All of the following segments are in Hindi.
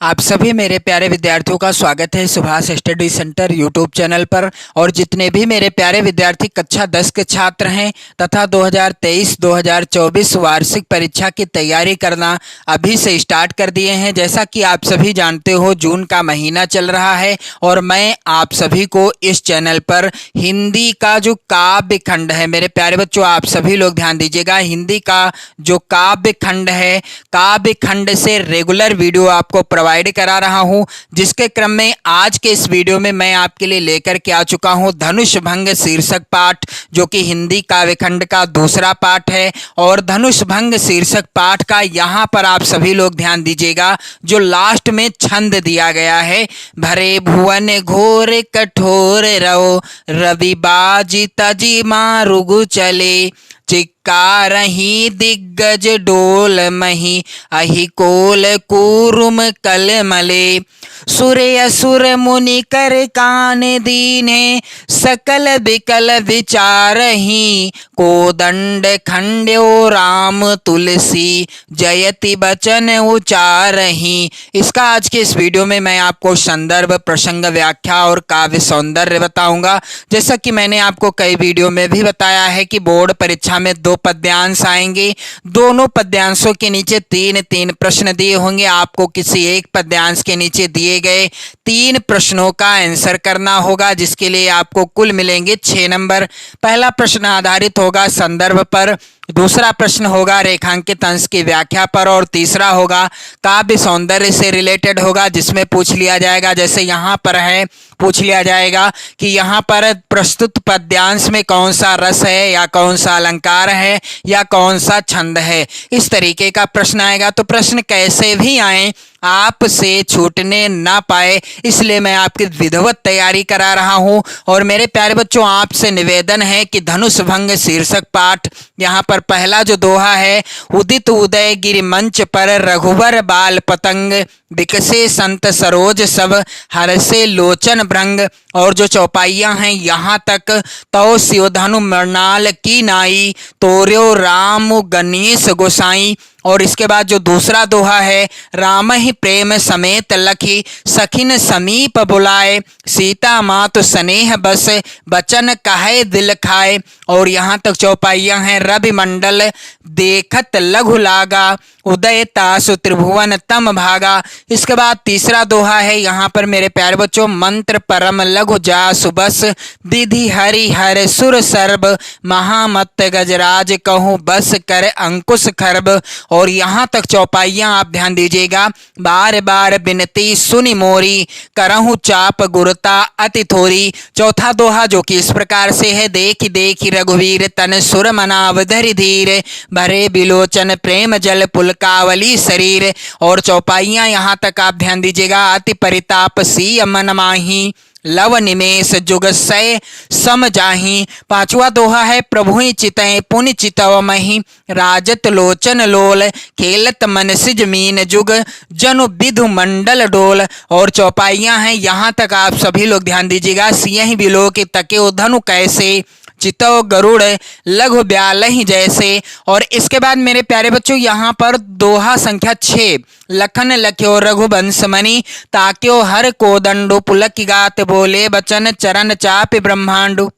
आप सभी मेरे प्यारे विद्यार्थियों का स्वागत है Subhash study centre YouTube channel पर। और जितने भी मेरे प्यारे विद्यार्थी कक्षा 10 के छात्र हैं तथा 2023-2024 वार्षिक परीक्षा की तैयारी करना अभी से स्टार्ट कर दिए हैं। जैसा कि आप सभी जानते हो, जून का महीना चल रहा है और मैं आप सभी को इस चैनल पर हिंदी का जो काव्य खंड है, मेरे प्यारे बच्चों आप सभी लोग ध्यान दीजिएगा, हिंदी का जो काव्य खंड है, काव्य खंड से रेगुलर वीडियो आपको प्रोवाइड करा रहा हूं। जिसके क्रम में आज के इस वीडियो में मैं आपके लिए लेकर के आ चुका हूं धनुष भंग शीर्षक पाठ, जो कि हिंदी काव्य खंड का दूसरा पाठ है। और धनुष भंग शीर्षक पाठ का यहां पर आप सभी लोग ध्यान दीजिएगा, जो लास्ट में छंद दिया गया है, भरे भुवन घोर कठोर रहो, रवि बाजी तजी मारुगु चले, चिक्कारही दिग्गज डोल मही, अहि कोल कूरुम कलमले, सुरे असुर मुनि कर कान दीने, सकल विकल विचारही, कोदंड खंड्यो राम तुलसी, जयति बचन उचारही। इसका आज के इस वीडियो में मैं आपको संदर्भ, प्रसंग, व्याख्या और काव्य सौंदर्य बताऊंगा। जैसा कि मैंने आपको कई वीडियो में भी बताया है कि बोर्ड परीक्षा में 2 पद्यांश आएंगे। दोनों पद्यांशों के नीचे 3-3 प्रश्न दिए होंगे। आपको किसी एक पद्यांश के नीचे दिए गए 3 प्रश्नों का आंसर करना होगा, जिसके लिए आपको कुल मिलेंगे 6 नंबर। पहला प्रश्न आधारित होगा संदर्भ पर, दूसरा प्रश्न होगा रेखांकित अंश की व्याख्या पर और तीसरा होगा काव्य सौंदर्य से रिलेटेड होगा, जिसमें पूछ लिया जाएगा, जैसे यहाँ पर है, पूछ लिया जाएगा कि यहाँ पर प्रस्तुत पद्यांश में कौन सा रस है या कौन सा अलंकार है या कौन सा छंद है। इस तरीके का प्रश्न आएगा। तो प्रश्न कैसे भी आए आपसे छूटने ना पाए, इसलिए मैं आपकी विधिवत तैयारी करा रहा हूं। और मेरे प्यारे बच्चों आपसे निवेदन है कि धनुष भंग शीर्षक पाठ, यहाँ पर पहला जो दोहा है, उदित उदय गिरि मंच पर रघुवर बाल पतंग, विकसे संत सरोज सब हरसे लोचन भृंग। और जो चौपाइयां हैं यहाँ तक, तो शिवधनु मृणाल की नाई, तोर्यो राम गणेश गोसाई। और इसके बाद जो दूसरा दोहा है, राम ही प्रेम समेत लखी, सखिन समीप बुलाए, सीता मातु स्नेह बस, बचन कहे दिल खाए। और यहाँ तक चौपाइयां हैं, रवि मंडल देखत लघु लागा, उदय तासु त्रिभुवन तम भागा। इसके बाद तीसरा दोहा है यहाँ पर मेरे प्यारे बच्चों, मंत्र परम लघु जासु बस, विधि हरि हर सुर सर्ब, महामत गजराज कहूँ बस कर अंकुश खरब। और यहाँ तक चौपाइयां आप ध्यान दीजिएगा, बार बार बिनती सुनि मोरी, करहूँ चाप गुरता अति थोरी। चौथा दोहा जो कि इस प्रकार से है, देखि देखि रघुवीर तन सुर मनाव धरि धीर, भरे बिलोचन प्रेम जल पुलकावली शरीर। और चौपाइयां यहाँ तक आप ध्यान दीजिएगा, अति परिताप सी मन माही, लव निमेष जुग सय सम जाही। पांचवा दोहा है, प्रभु चितय पुनि चितव मही, राजत लोचन लोल, खेलत मन सिज मीन जुग, जनु विधु मंडल डोल। और चौपाइयां हैं यहाँ तक आप सभी लोग ध्यान दीजिएगा, सियहि बिलो के तके धनु कैसे, चितव गरुड़ लघु ब्यालहि जैसे। और इसके बाद मेरे प्यारे बच्चों यहाँ पर दोहा संख्या 6, लखन लख्यो रघुवंश मणि, ताक्यो हर कोदंडो, पुलक गात बोले बचन, चरण चाप ब्रह्मांडु।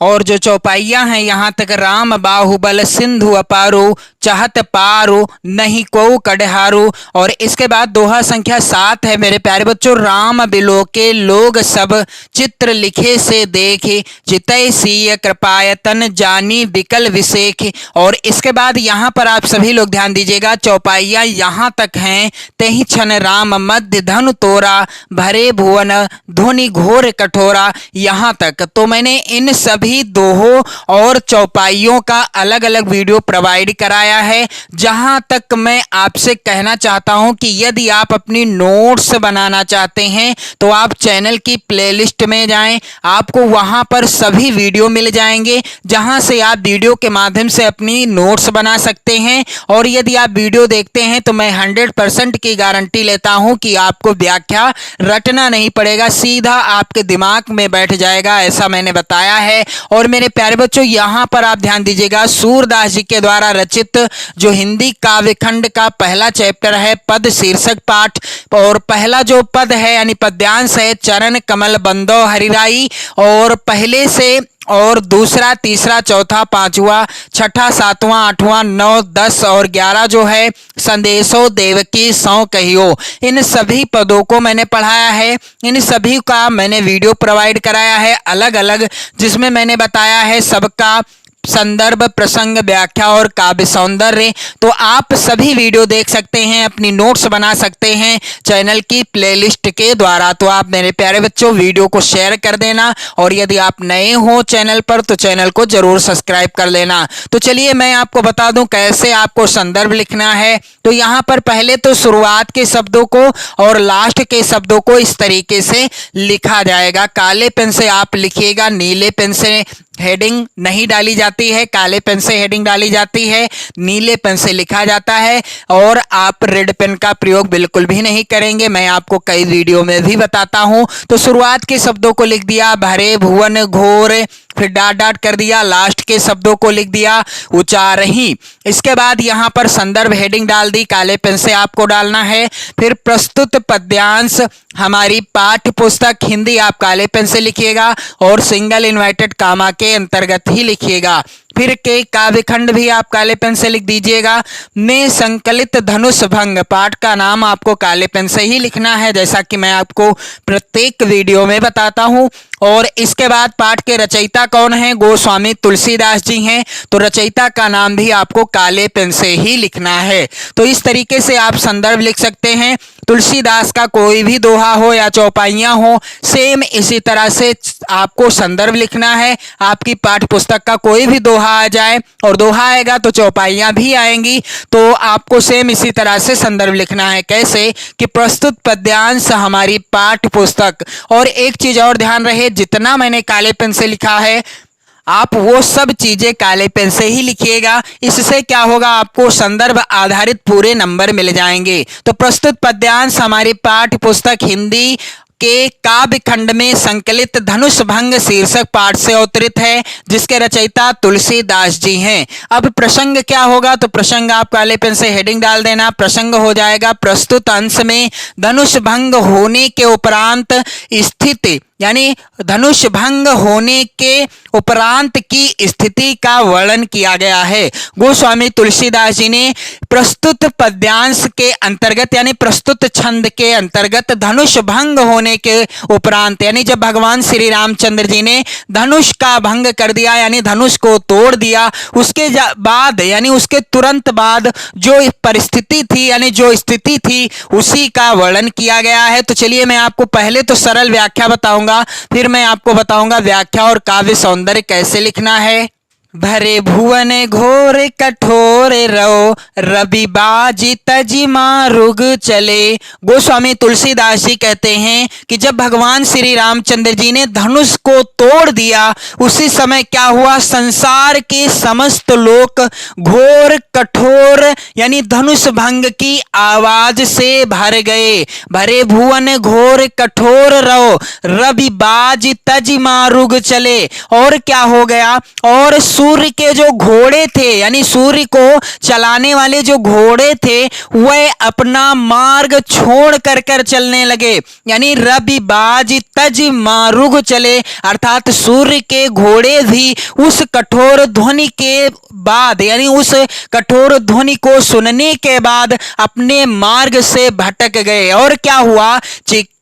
और जो चौपाइयां हैं यहाँ तक, राम बाहुबल सिंधु अपारो, चाहत पारो नहीं को कड़हारो। और इसके बाद दोहा संख्या 7 है मेरे प्यारे बच्चों, राम बिलोके लोग सब, चित्र लिखे से देखे, चितय सीय कृपायतन जानी विकल विशेख। और इसके बाद यहाँ पर आप सभी लोग ध्यान दीजिएगा, चौपाइयां यहाँ तक हैं, तेहि क्षण राम मध्य धनु तोरा, भरे भुवन ध्वनि घोर कठोरा। यहाँ तक तो मैंने इन सभी दोहों और चौपाइयों का अलग अलग वीडियो प्रोवाइड कराया है। जहां तक मैं आपसे कहना चाहता हूं कि यदि आप अपनी नोट्स बनाना चाहते हैं तो आप चैनल की प्लेलिस्ट में जाएं, आपको वहां पर सभी वीडियो मिल जाएंगे, जहां से आप वीडियो के माध्यम से अपनी नोट्स बना सकते हैं। और यदि आप वीडियो देखते हैं तो मैं 100% की गारंटी लेता हूं कि आपको व्याख्या रटना नहीं पड़ेगा, सीधा आपके दिमाग में बैठ जाएगा, ऐसा मैंने बताया है। और मेरे प्यारे बच्चों यहाँ पर आप ध्यान दीजिएगा, सूरदास जी के द्वारा रचित जो हिंदी काव्य खंड का पहला चैप्टर है पद शीर्षक पाठ, और पहला जो पद है यानी पद्यांश है चरण कमल बंदो हरिराई, और पहले से और दूसरा, तीसरा, चौथा, पांचवा, छठा, सातवां, आठवां, 9, 10 और 11 जो है संदेशो देवकी सौ कहियो, इन सभी पदों को मैंने पढ़ाया है। इन सभी का मैंने वीडियो प्रोवाइड कराया है अलग अलग, जिसमें मैंने बताया है सबका संदर्भ, प्रसंग, व्याख्या और काव्य सौंदर्य। तो आप सभी वीडियो देख सकते हैं, अपनी नोट्स बना सकते हैं चैनल की प्लेलिस्ट के द्वारा। तो आप मेरे प्यारे बच्चों वीडियो को शेयर कर देना, और यदि आप नए हो चैनल पर तो चैनल को जरूर सब्सक्राइब कर लेना। तो चलिए मैं आपको बता दूं कैसे आपको संदर्भ लिखना है। तो यहाँ पर पहले तो शुरुआत के शब्दों को और लास्ट के शब्दों को इस तरीके से लिखा जाएगा। काले पेन से आप लिखिएगा, नीले पेन से हेडिंग नहीं डाली जाती है, काले पेन से हेडिंग डाली जाती है, नीले पेन से लिखा जाता है, और आप रेड पेन का प्रयोग बिल्कुल भी नहीं करेंगे। मैं आपको कई वीडियो में भी बताता हूं। तो शुरुआत के शब्दों को लिख दिया, भरे, भुवन, घोर, फिर डाट डाट कर दिया, लास्ट के शब्दों को लिख दिया, उचारही। इसके बाद यहां पर संदर्भ हेडिंग डाल दी, काले पेन से आपको डालना है। फिर प्रस्तुत पद्यांश हमारी पाठ्य पुस्तक हिंदी आप काले पेन से लिखिएगा, और सिंगल इन्वर्टेड कामा के अंतर्गत ही लिखिएगा। फिर के काव्य खंड भी आप काले पेन से लिख दीजिएगा। में संकलित धनुष भंग, पाठ का नाम आपको काले पेन से ही लिखना है, जैसा कि मैं आपको प्रत्येक वीडियो में बताता हूं। और इसके बाद पाठ के रचयिता कौन है, गोस्वामी तुलसीदास जी हैं, तो रचयिता का नाम भी आपको काले पेन से ही लिखना है। तो इस तरीके से आप संदर्भ लिख सकते हैं। तुलसीदास का कोई भी दोहा हो या चौपाइयां हो, सेम इसी तरह से आपको संदर्भ लिखना है। आपकी पाठ्य पुस्तक का कोई भी दोहा आ जाए, और दोहा आएगा तो चौपाइयां भी आएंगी, तो आपको सेम इसी तरह से संदर्भ लिखना है। कैसे कि प्रस्तुत पद्यांश हमारी पाठ्य पुस्तक। और एक चीज और ध्यान रहे, जितना मैंने काले पेन से लिखा है आप वो सब चीजें काले पेन से ही लिखिएगा। इससे क्या होगा, आपको संदर्भ आधारित पूरे नंबर मिल जाएंगे। तो प्रस्तुत पद्यांश हमारी पाठ्य पुस्तक हिंदी के काव्य खंड में संकलित धनुष भंग शीर्षक पाठ से अवतरित है, जिसके रचयिता तुलसीदास जी हैं। अब प्रसंग क्या होगा, तो प्रसंग आप काले पेन से हेडिंग डाल देना। प्रसंग हो जाएगा प्रस्तुत अंश में धनुष भंग होने के उपरांत स्थिति, यानी धनुष भंग होने के उपरांत की स्थिति का वर्णन किया गया है। गोस्वामी तुलसीदास जी ने प्रस्तुत पद्यांश के अंतर्गत यानी प्रस्तुत छंद के अंतर्गत धनुष भंग होने के उपरांत, यानी जब भगवान श्री रामचंद्र जी ने धनुष का भंग कर दिया यानी धनुष को तोड़ दिया, उसके बाद यानी उसके तुरंत बाद जो परिस्थिति थी यानी जो स्थिति थी उसी का वर्णन किया गया है। तो चलिए मैं आपको पहले तो सरल व्याख्या बताऊंगा, फिर मैं आपको बताऊंगा व्याख्या और काव्य सौंदर्य कैसे लिखना है। भरे भुवन घोर कठोर रो, रवि बाजी तजी मारुग चले। गोस्वामी तुलसीदास जी कहते हैं कि जब भगवान श्री रामचंद्र जी ने धनुष को तोड़ दिया, उसी समय क्या हुआ, संसार के समस्त लोग घोर कठोर यानी धनुष भंग की आवाज से भर गए। भरे भुवन घोर कठोर रो, रवि बाजी तजी मारुग चले। और क्या हो गया, और सूर्य के जो घोड़े थे यानी सूर्य को चलाने वाले जो घोड़े थे वह अपना मार्ग छोड़ कर चलने लगे, यानी रवि बाज तज मारुग चले, अर्थात सूर्य के घोड़े भी उस कठोर ध्वनि के बाद यानी उस कठोर ध्वनि को सुनने के बाद अपने मार्ग से भटक गए। और क्या हुआ,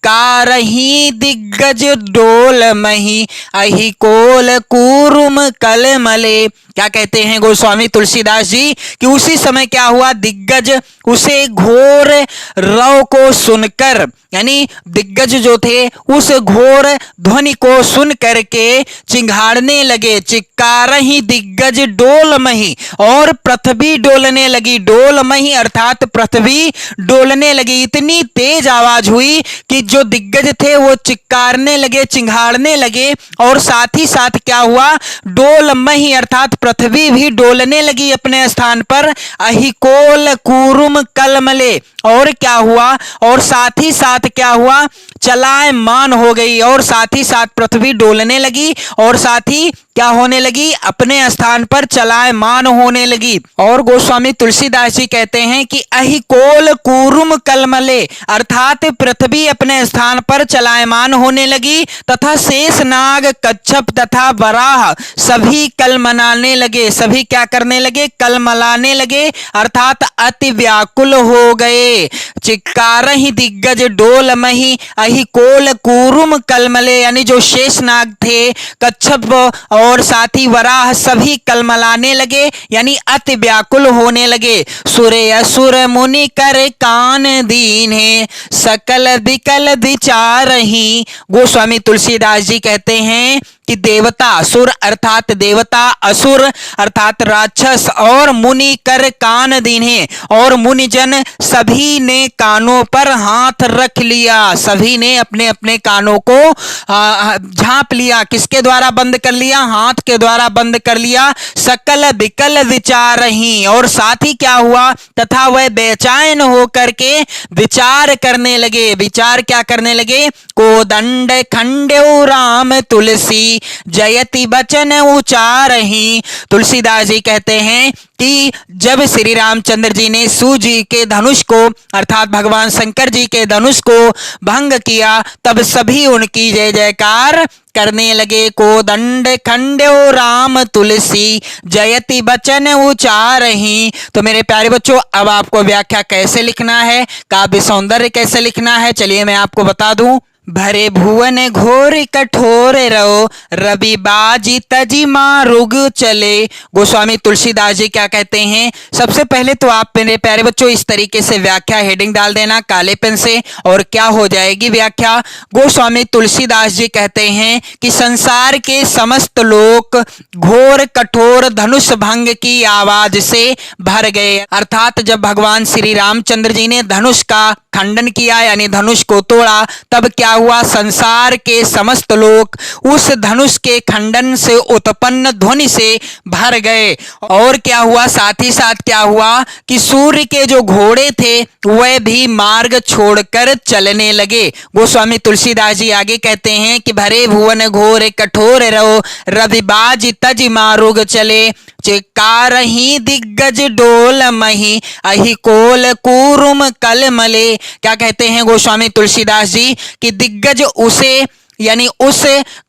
कारही दिग्गज डोल मही, अहि कोल कूरुम कलमले। क्या कहते हैं गोस्वामी तुलसीदास जी कि उसी समय क्या हुआ, दिग्गज उसे घोर रव को सुनकर यानी दिग्गज जो थे उस घोर ध्वनि को सुन करके चिंघाड़ने लगे। चिक्कारही दिग्गज डोलमही, और पृथ्वी डोलने लगी। डोलमही अर्थात पृथ्वी डोलने लगी। इतनी तेज आवाज हुई कि जो दिग्गज थे वो चिक्कारने लगे, चिंघाड़ने लगे, और साथ ही साथ क्या हुआ, डोलमही अर्थात पृथ्वी भी डोलने लगी अपने स्थान पर। अहिकोल कूरुम कलमले, और क्या हुआ, और साथ ही साथ क्या हुआ, चलायमान हो गई, और साथ ही साथ पृथ्वी डोलने लगी, और साथ ही क्या होने लगी, अपने स्थान पर चलायमान होने लगी। और गोस्वामी तुलसीदास जी कहते हैं कि अहिकोल कूरुम कलमले, अर्थात पृथ्वी अपने स्थान पर चलायमान होने लगी तथा शेष नाग, कच्छप तथा वराह सभी कलमलाने लगे। सभी क्या करने लगे, कलमलाने लगे, अर्थात अति व्याकुल हो गए। चिक्कारहि दिग्गज डोल मही अहिकोल कूरुम कलमले, यानी जो शेष नाग थे, कच्छप और साथी वराह सभी कलमलाने लगे, यानी अति व्याकुल होने लगे। सुरे असुर मुनि कर कान दीन्हे सकल विकल विचारहि। गोस्वामी तुलसीदास जी कहते हैं कि देवता, असुर अर्थात देवता, असुर अर्थात राक्षस और मुनि कर कान दीन्हे, और मुनिजन सभी ने कानों पर हाथ रख लिया। सभी ने अपने अपने कानों को झांप लिया। किसके द्वारा बंद कर लिया, हाथ के द्वारा बंद कर लिया। सकल विकल विचारहि, और साथ ही क्या हुआ, तथा वह बेचैन होकर के विचार करने लगे। विचार क्या करने लगे, कोदंड खंडेउ राम तुलसी जयति बचन उचारहि। तुलसीदास जी कहते हैं कि जब श्री रामचंद्र जी ने शिव जी के धनुष को अर्थात भगवान शंकर जी के धनुष को भंग किया, तब सभी उनकी जय जयकार करने लगे। कोदंड खंडेउ राम तुलसी जयति बचन उचारहि। तो मेरे प्यारे बच्चों, अब आपको व्याख्या कैसे लिखना है, काव्य सौंदर्य कैसे लिखना है, चलिए मैं आपको बता दूं। भरे भुवन घोर कठोर रो रवि बाजी तजी मारुग चले। गोस्वामी तुलसीदास जी क्या कहते हैं, सबसे पहले तो आप मेरे प्यारे बच्चों इस तरीके से व्याख्या हेडिंग डाल देना काले पेन से, और क्या हो जाएगी व्याख्या। गोस्वामी तुलसीदास जी कहते हैं कि संसार के समस्त लोग घोर कठोर धनुष भंग की आवाज से भर गए। अर्थात जब भगवान श्री रामचंद्र जी ने धनुष का खंडन किया, यानी धनुष को तोड़ा, तब क्या हुआ, संसार के समस्त लोग उस धनुष के खंडन से उत्पन्न ध्वनि से भर गए। और क्या हुआ, साथ ही साथ क्या हुआ कि सूर्य के जो घोड़े थे वह भी मार्ग छोड़कर चलने लगे। गोस्वामी तुलसीदास जी आगे कहते हैं कि भरे भुवन घोर कठोर रहो रविबाज तज मारुग चले चिकारहि दिग्गज डोल मही अहिकोल कूरुम कलमले। क्या कहते हैं गोस्वामी तुलसीदास जी कि दिग्गज उसे यानी उस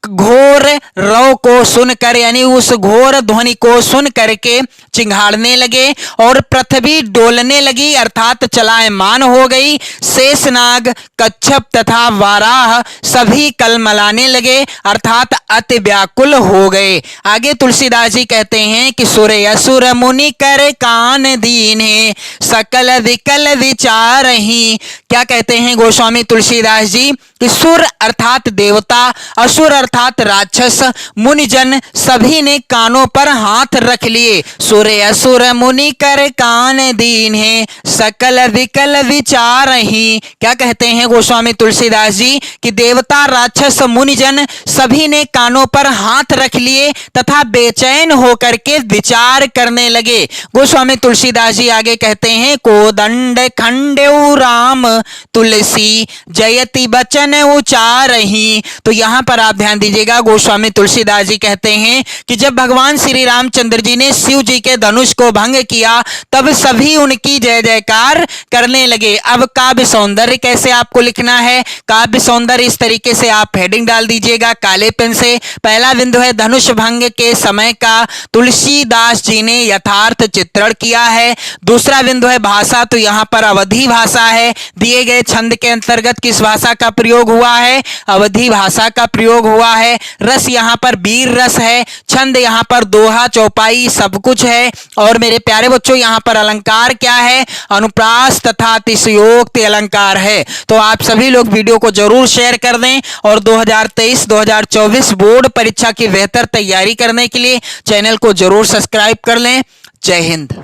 घोर रव को सुनकर, यानी उस घोर ध्वनि को सुन करके चिंघाड़ने लगे और पृथ्वी डोलने लगी, अर्थात चलायमान हो गई। शेषनाग, कच्छप तथा वाराह सभी कलमलाने लगे, अर्थात अति व्याकुल हो गए। आगे तुलसीदास जी कहते हैं कि सुरे असुर मुनि कर कान दीन्हे सकल विकल विचारहि। क्या कहते हैं गोस्वामी तुलसीदास जी कि सुर अर्थात देवता, असुर अर्थात राक्षस, मुनिजन सभी ने कानों पर हाथ रख लिए। सुरे असुर मुनि कर कान दीन्हे सकल विकल विचारहि। क्या कहते हैं गोस्वामी तुलसीदास जी कि देवता, राक्षस, मुनिजन सभी ने कानों पर हाथ रख लिए तथा बेचैन होकर के विचार करने लगे। गोस्वामी तुलसीदास जी आगे कहते हैं कोदंड खंडेउ राम तुलसी जयति बचन उचारहि। तो यहां पर आप ध्यान दीजिएगा, गोस्वामी तुलसीदास जी कहते हैं कि जब भगवान श्री रामचंद्र जी ने शिव जी के धनुष को भंग किया, तब सभी उनकी जय जयकार करने लगे। अब काव्य सौंदर्य कैसे आपको लिखना है, काव्य सौंदर्य इस तरीके से आप हेडिंग डाल दीजिएगा काले पेन से। पहला बिंदु है धनुष भंग के समय का तुलसीदास जी ने यथार्थ चित्रण किया है। दूसरा बिंदु है भाषा, तो यहां पर अवधी भाषा है। दिए गए छंद के अंतर्गत किस भाषा का प्रयोग हुआ है, अवधी भाषा का प्रयोग हुआ है। रस यहां पर वीर रस है, छंद यहां पर दोहा, चौपाई सब कुछ है। और मेरे प्यारे बच्चों यहां पर अलंकार क्या है, अनुप्रास तथा अतिशयोक्ति अलंकार है। तो आप सभी लोग वीडियो को जरूर शेयर कर दें और 2023-2024 बोर्ड परीक्षा की बेहतर तैयारी करने के लिए चैनल को जरूर सब्सक्राइब कर लें। जय हिंद।